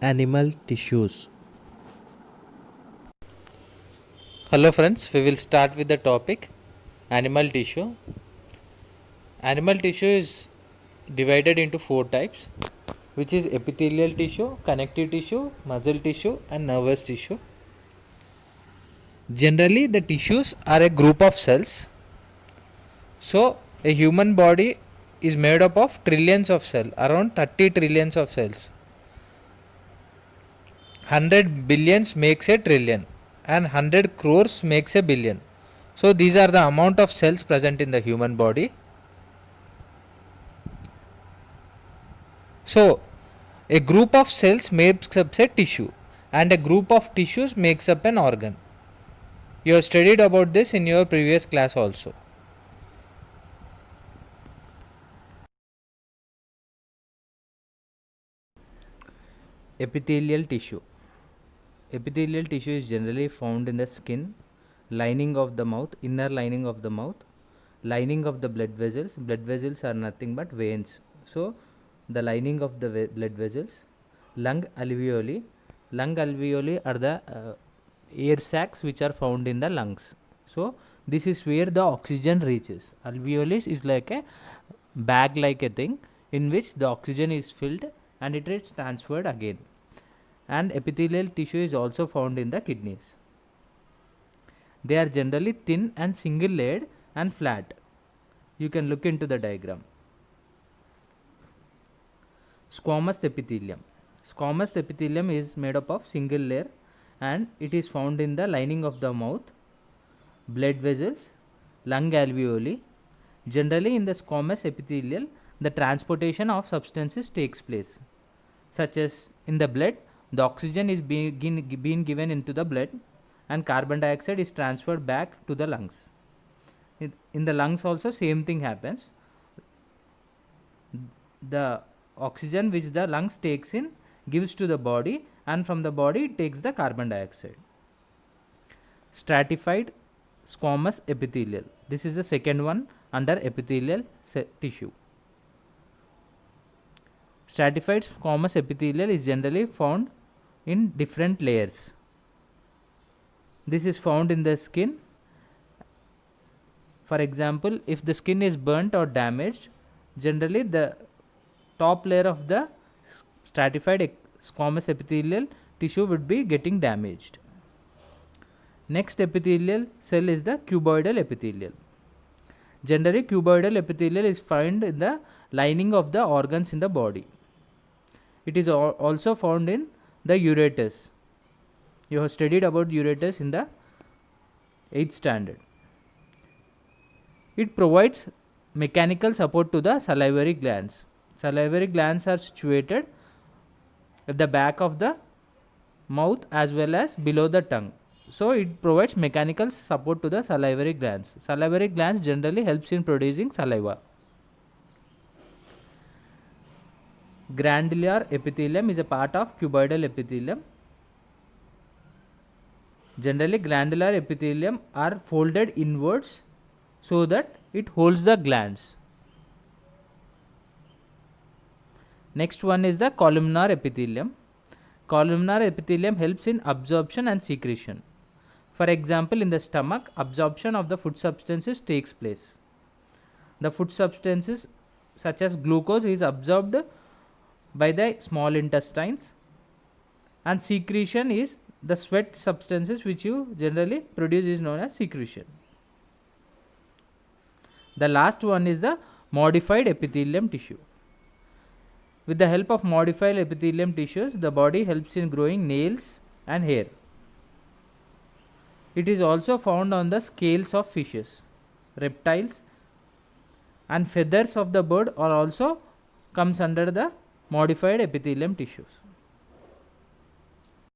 Animal tissues. Hello friends, we will start with the topic animal tissue. Animal tissue is divided into four types, which is epithelial tissue, connective tissue, muscle tissue and nervous tissue. Generally the tissues are a group of cells. So a human body is made up of trillions of cells, around 30 trillions of cells. 100 billions makes a trillion and 100 crores makes a billion. So these are the amount of cells present in the human body. So a group of cells makes up a tissue and a group of tissues makes up an organ. You have studied about this in your previous class also. Epithelial tissue. Epithelial tissue is generally found in the skin, lining of the mouth, inner lining of the mouth, lining of the blood vessels. Blood vessels are nothing but veins. So the lining of the blood vessels, lung alveoli. Lung alveoli are the air sacs which are found in the lungs. So this is where the oxygen reaches. Alveolus is like a bag like a thing in which the oxygen is filled and it is transferred again. And epithelial tissue is also found in the kidneys. They are generally thin and single layered and flat. You can look into the diagram. Squamous epithelium. Squamous epithelium is made up of single layer and it is found in the lining of the mouth, blood vessels, lung alveoli. Generally in the squamous epithelial, the transportation of substances takes place, such as in the blood, the oxygen is being given into the blood and carbon dioxide is transferred back to the lungs. In the lungs also same thing happens. The oxygen which the lungs takes in gives to the body and from the body it takes the carbon dioxide. Stratified squamous epithelial. This is the second one under epithelial tissue. Stratified squamous epithelial is generally found in different layers. This is found in the skin. For example, if the skin is burnt or damaged, generally the top layer of the stratified squamous epithelial tissue would be getting damaged. Next epithelial cell is the cuboidal epithelial. Generally, cuboidal epithelial is found in the lining of the organs in the body. It is also found in the ureters. You have studied about ureters in the 8th standard. It provides mechanical support to the salivary glands. Salivary glands are situated at the back of the mouth as well as below the tongue. So it provides mechanical support to the salivary glands. Salivary glands generally helps in producing saliva. Granular epithelium is a part of cuboidal epithelium. Generally granular epithelium are folded inwards so that it holds the glands. Next one is the columnar epithelium. Columnar epithelium helps in absorption and secretion. For example, in the stomach, absorption of the food substances takes place. The food substances such as glucose is absorbed by the small intestines and secretion is the sweat substances which you generally produce is known as secretion. The last one is the modified epithelium tissue. With the help of modified epithelium tissues, the body helps in growing nails and hair. It is also found on the scales of fishes, reptiles, and feathers of the bird are also comes under the modified epithelium tissues.